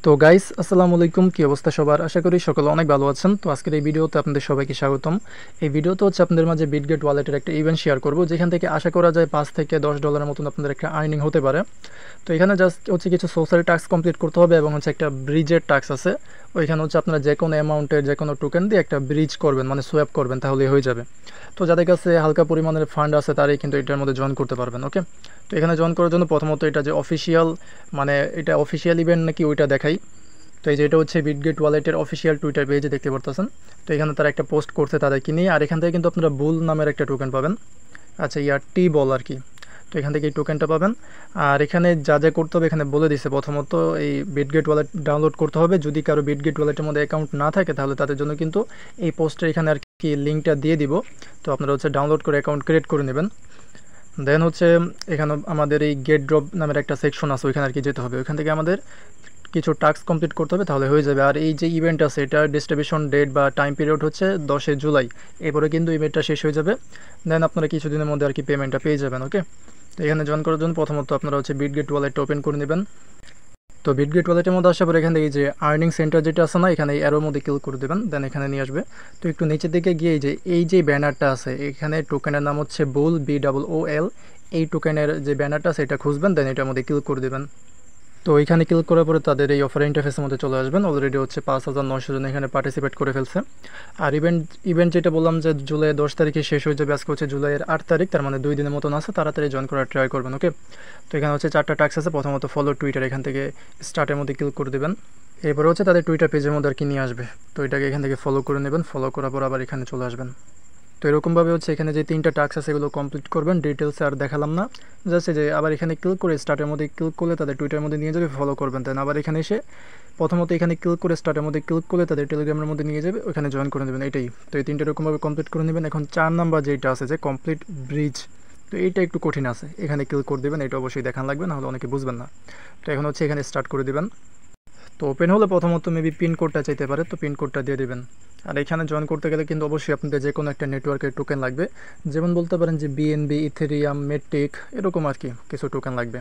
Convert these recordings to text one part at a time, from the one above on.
তো গাইস আসসালামু আলাইকুম, কি অবস্থা সবার? আশা করি সকলে অনেক ভালো আছেন। তো আজকের এই ভিডিওতে আপনাদের সবাইকে স্বাগতম। এই ভিডিওতে হচ্ছে আপনাদের মাঝে বিটগেট ওয়ালেটের একটা ইভেন্ট শেয়ার করব, যেখান থেকে আশা করা যায় $5 থেকে $10 মতন আপনাদের একটা আর্নিং হতে পারে। তো এখানে জাস্ট হচ্ছে কিছু সোশ্যাল টাস্ক কমপ্লিট করতে হবে এবং হচ্ছে একটা ব্রিজের টাস্ক আছে। ওইখানে হচ্ছে আপনারা যে কোনো অ্যামাউন্টের যে কোনো টোকেন দিয়ে একটা ব্রিজ করবেন, মানে সোয়াপ করবেন, তাহলেই হয়ে যাবে। তো যাদের কাছে হালকা পরিমাণের ফান্ড আছে তারাই কিন্তু এটার মধ্যে জয়েন করতে পারবেন। ওকে, তো এখানে জয়েন করার জন্য প্রথমত এটা যে অফিসিয়াল, মানে এটা অফিসিয়াল ইভেন্ট নাকি ওইটা দেখাই। তো এই যে এটা হচ্ছে বিটগেট ওয়ালেটের অফিসিয়াল টুইটার পেজে দেখতে পারতেছেন। তো এখানে তারা একটা পোস্ট করছে তাদেরকে নিয়ে, আর এখান থেকে কিন্তু আপনারা বুল নামের একটা টোকেন পাবেন। আচ্ছা, ইয়ার টি বল আর কি। তো এখান থেকে এই টোকেনটা পাবেন। আর এখানে যা যা করতে হবে এখানে বলে দিছে। প্রথমত এই বিটগেট ওয়ালেট ডাউনলোড করতে হবে। যদি কারো বিটগেট ওয়ালেটের মধ্যে অ্যাকাউন্ট না থাকে তাহলে তাদের জন্য কিন্তু এই পোস্টের এখানে আর কি লিঙ্কটা দিয়ে দিব। তো আপনারা হচ্ছে ডাউনলোড করে অ্যাকাউন্ট ক্রিয়েট করে নেবেন। দেন হচ্ছে এখানে আমাদের এই গেট ড্রপ নামের একটা সেকশন আছে, ওইখানে আর কি যেতে হবে। ওইখান থেকে আমাদের কিছু টাস্ক কমপ্লিট করতে হবে, তাহলে হয়ে যাবে। আর এই যে ইভেন্ট আছে এটার ডিস্ট্রিবিউশন ডেট বা টাইম পিরিয়ড হচ্ছে 10 জুলাই। এরপরে কিন্তু ইভেন্টটা শেষ হয়ে যাবে। দেন আপনারা কিছুদিনের মধ্যে আর কি পেমেন্টটা পেয়ে যাবেন। ওকে, তো এখানে জয়েন করার জন্য প্রথমত আপনারা হচ্ছে বিটগেট ওয়ালেটটা ওপেন করে নেবেন। তো বিটগেট ওয়ালেটের মধ্যে আসার পর এখান থেকে এই যে আর্নিং সেন্টার যেটা আছে না, এখানে এরোর মধ্যে ক্লিক করে দেবেন। দেন এখানে নিয়ে আসবে। তো একটু নিচের দিকে গিয়ে এই যে ব্যানারটা আছে, এখানে টোকেনের নাম হচ্ছে বুল, BOOL। এই টোকেনের যে ব্যানারটা আছে এটা খুঁজবেন, দেন এটার মধ্যে ক্লিক করে দেবেন। তো এখানে ক্লিক করার পরে তাদের এই অফার ইন্টারফেসের মধ্যে চলে আসবেন। অলরেডি হচ্ছে 5,900 জন এখানে পার্টিসিপেট করে ফেলছে। আর ইভেন্ট যেটা বললাম যে জুলাই 10 তারিখে শেষ হয়ে যাবে, আজকে হচ্ছে জুলাইয়ের 8 তারিখ, তার মানে 2 দিনের মতন আছে। তাড়াতাড়ি জয়েন করার ট্রাই করবেন। ওকে, তো এখানে হচ্ছে 4টা টাস্ক আছে। প্রথমত ফলো টুইটার, এখান থেকে স্টার্টের মধ্যে ক্লিক করে দেবেন। এরপর হচ্ছে তাদের টুইটার পেজের মধ্যে আর কি নিয়ে আসবে। তো এটাকে এখান থেকে ফলো করে নেবেন। ফলো করার পর আবার এখানে চলে আসবেন। তো এরকমভাবে হচ্ছে এখানে যে 3টা টাস্ক আছে এগুলো কমপ্লিট করবেন। ডিটেলস আর দেখালাম না, জাস্ট যে আবার এখানে ক্লিক করে স্টার্টের মধ্যে ক্লিক করলে তাদের টুইটারের মধ্যে নিয়ে যাবে, ফলো করবেন। দেন আবার এখানে এসে প্রথমত এখানে ক্লিক করে স্টার্টের মধ্যে ক্লিক করলে তাদের টেলিগ্রামের মধ্যে নিয়ে যাবে, ওখানে জয়েন করে নেবেন। এটাই তো, এই 3টা এরকমভাবে কমপ্লিট করে নেবেন। এখন 4 নাম্বার যেটা আছে যে কমপ্লিট ব্রিজ, তো এইটা একটু কঠিন আছে। এখানে ক্লিক করে দেবেন, এটা অবশ্যই দেখান লাগবে, নাহলে অনেকে বুঝবেন না। তো এখন হচ্ছে এখানে স্টার্ট করে দেবেন। তো ওপেন হলে প্রথমত মেবি পিন কোডটা চাইতে পারে, তো পিন কোডটা দিয়ে দেবেন। আর এখানে জয়েন করতে গেলে কিন্তু অবশ্যই আপনাদের যে কোনো একটা নেটওয়ার্কের টোকেন লাগবে। যেমন বলতে পারেন যে BNB, ইথেরিয়াম, মেট্রিক, এরকম আর কি কিছু টোকেন লাগবে।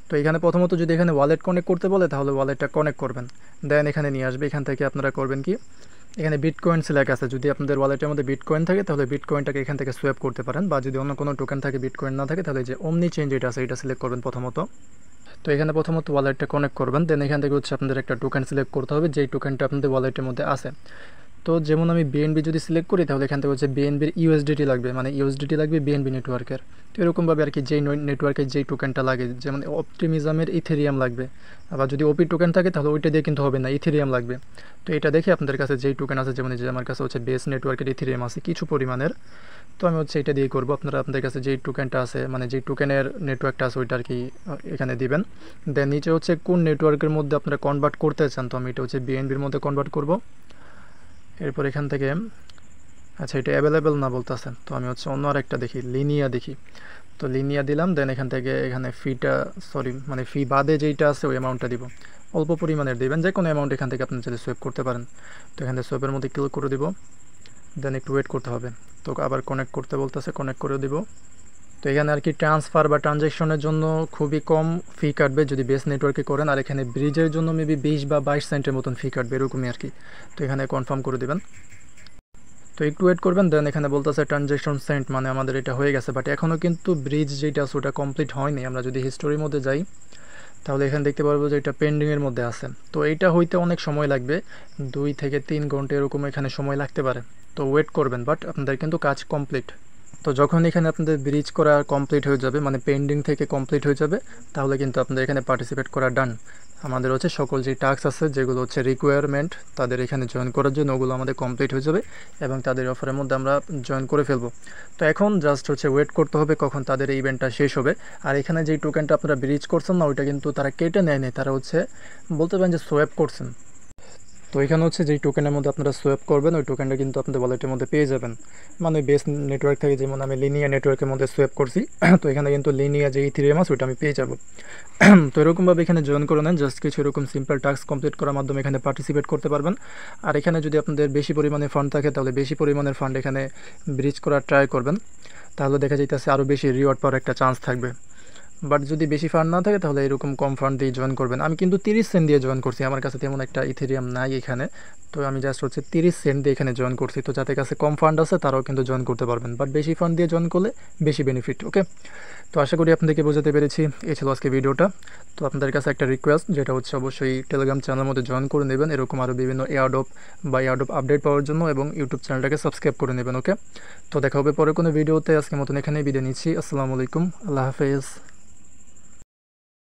তো এখানে প্রথমত যদি এখানে ওয়ালেট কানেক্ট করতে বলে তাহলে ওয়ালেটটা কানেক্ট করবেন। দেন এখানে নিয়ে আসবে। এখান থেকে আপনারা করবেন কি, এখানে বিটকয়েন সিলেক্ট আছে। যদি আপনাদের ওয়ালেটের মধ্যে বিটকয়েন থাকে তাহলে বিটকয়েনটাকে এখান থেকে সোয়াপ করতে পারেন, বা যদি অন্য কোনো টোকেন থাকে, বিটকয়েন না থাকে, তাহলে যে অমনি চেঞ্জ এটা আছে এটা সিলেক্ট করবেন প্রথমত। তো এখানে প্রথমত ওয়ালেটটা কানেক্ট করবেন। দেন এখান থেকে হচ্ছে আপনাদের একটা টোকেন সিলেক্ট করতে হবে, যেই টোকেনটা আপনাদের ওয়ালেটের মধ্যে আছে। তো যেমন আমি BNB যদি সিলেক্ট করি তাহলে এখান থেকে হচ্ছে BNBর USDT লাগবে, মানে USDT লাগবে BNB নেটওয়ার্কের। তো এরকমভাবে আর কি যেই নেটওয়ার্কের যেই টোকেনটা লাগে, যেমন অপটিমিজমের ইথেরিয়াম লাগবে। আবার যদি OP টোকেন থাকে তাহলে ওইটা দিয়ে কিন্তু হবে না, ইথেরিয়াম লাগবে। তো এটা দেখে আপনাদের কাছে যেই টোকেন আছে, যেমন যে আমার কাছে হচ্ছে বেস নেটওয়ার্কের ইথেরিয়াম আছে কিছু পরিমাণের, তো আমি হচ্ছে এটা দিয়ে করবো। আপনারা আপনাদের কাছে যেই টোকেনটা আছে, মানে যেই টোকেনের নেটওয়ার্কটা আছে ওইটা আর কি এখানে দিবেন। দেন নিচে হচ্ছে কোন নেটওয়ার্কের মধ্যে আপনারা কনভার্ট করতে চান, তো আমি এটা হচ্ছে BNBর মধ্যে কনভার্ট করব। এরপর এখান থেকে আচ্ছা এটা অ্যাভেলেবেল না বলতেছেন, তো আমি হচ্ছে অন্য আরেকটা দেখি, লিনিয়া দেখি। তো লিনিয়া দিলাম। দেন এখান থেকে এখানে মানে ফি বাদে যেইটা আছে ওই অ্যামাউন্টটা দিব। অল্প পরিমাণের দিবেন, যে কোনো অ্যামাউন্ট এখান থেকে আপনি যদি সোয়েপ করতে পারেন। তো এখানে সোয়েপের মধ্যে ক্লিক করে দিব। দেন একটু ওয়েট করতে হবে। তো আবার কানেক্ট করতে বলতেছে, কানেক্ট করে দিব। তো এখানে আর কি ট্রান্সফার বা ট্রানজ্যাকশনের জন্য খুবই কম ফি কাটবে যদি বেস নেটওয়ার্কে করেন, আর এখানে ব্রিজের জন্য মেবি 20 বা 22 সেন্টের মতন ফি কাটবে, এরকমই আর কি। তো এখানে কনফার্ম করে দেবেন। তো একটু ওয়েট করবেন। দেন এখানে বলতেছে ট্রানজ্যাকশন সেন্ট, মানে আমাদের এটা হয়ে গেছে, বাট এখনও কিন্তু ব্রিজ যেটা আছে ওটা কমপ্লিট হয়নি। আমরা যদি হিস্টোরির মধ্যে যাই তাহলে এখানে দেখতে পারবো যে এটা পেন্ডিংয়ের মধ্যে আছে। তো এইটা হইতে অনেক সময় লাগবে, 2 থেকে 3 ঘন্টা এরকম এখানে সময় লাগতে পারে। তো ওয়েট করবেন, বাট আপনাদের কিন্তু কাজ কমপ্লিট। তো যখন এখানে আপনাদের ব্রিজ করা কমপ্লিট হয়ে যাবে, মানে পেন্ডিং থেকে কমপ্লিট হয়ে যাবে, তাহলে কিন্তু আপনাদের এখানে পার্টিসিপেট করা ডান। আমাদের হচ্ছে সকল যে টাস্ক আছে যেগুলো হচ্ছে রিকোয়ারমেন্ট তাদের এখানে জয়েন করার জন্য, ওগুলো আমাদের কমপ্লিট হয়ে যাবে এবং তাদের অফারের মধ্যে আমরা জয়েন করে ফেলবো। তো এখন জাস্ট হচ্ছে ওয়েট করতে হবে কখন তাদের এই ইভেন্টটা শেষ হবে। আর এখানে যেই টোকেনটা আপনারা ব্রিজ করছেন না, ওইটা কিন্তু তারা কেটে নেয়নি, তারা হচ্ছে বলতে পারেন যে সোয়াপ করছেন। তো এখানে হচ্ছে যেই টোকেনের মধ্যে আপনারা সোয়াপ করবেন ওই টোকেনটা কিন্তু আপনাদের ওয়ালেটের মধ্যে পেয়ে যাবেন। মানে বেস নেটওয়ার্ক থেকে, যেমন আমি লিনিয়া নেটওয়ার্কের মধ্যে সোয়াপ করছি, তো এখানে কিন্তু লিনিয়া যে ইথেরিয়াম আছে ওইটা আমি পেয়ে যাব। তো এরকমভাবে এখানে জয়েন করে নেন। জাস্ট কিছু এরকম সিম্পল টাস্ক কমপ্লিট করার মাধ্যমে এখানে পার্টিসিপেট করতে পারবেন। আর এখানে যদি আপনাদের বেশি পরিমাণে ফান্ড থাকে তাহলে বেশি পরিমাণের ফান্ড এখানে ব্রিজ করার ট্রাই করবেন, তাহলে দেখা যাইতেছে আরও বেশি রিওয়ার্ড পাওয়ার একটা চান্স থাকবে। বাট যদি বেশি ফান্ড না থাকে তাহলে এরকম কম ফান্ড দিয়ে জয়েন করবেন। আমি কিন্তু 30 সেন্ট দিয়ে জয়েন করছি, আমার কাছে তেমন একটা ইথেরিয়াম নাই এখানে, তো আমি জাস্ট হচ্ছে 30 সেন্ট দিয়ে এখানে জয়েন করছি। তো যাদের কাছে কম ফান্ড আছে তারাও কিন্তু জয়েন করতে পারবেন, বাট বেশি ফান্ড দিয়ে জয়েন করলে বেশি বেনিফিট। ওকে, তো আশা করি আপনাদেরকে বোঝাতে পেরেছি। এই ছিল আজকে ভিডিওটা। তো আপনাদের কাছে একটা রিকোয়েস্ট, যেটা হচ্ছে অবশ্যই টেলিগ্রাম চ্যানেলের মধ্যে জয়েন করে নেবেন এরকম আরও বিভিন্ন এয়ারড্রপ বা এয়ারড্রপ আপডেট পাওয়ার জন্য, এবং ইউটিউব চ্যানেলটাকে সাবস্ক্রাইব করে নেবেন। ওকে, তো দেখা হবে পরে কোনো ভিডিওতে। আজকের মতন এখানেই বিদায় নিচ্ছি। আসসালামু আলাইকুম, আল্লাহ হাফেজ।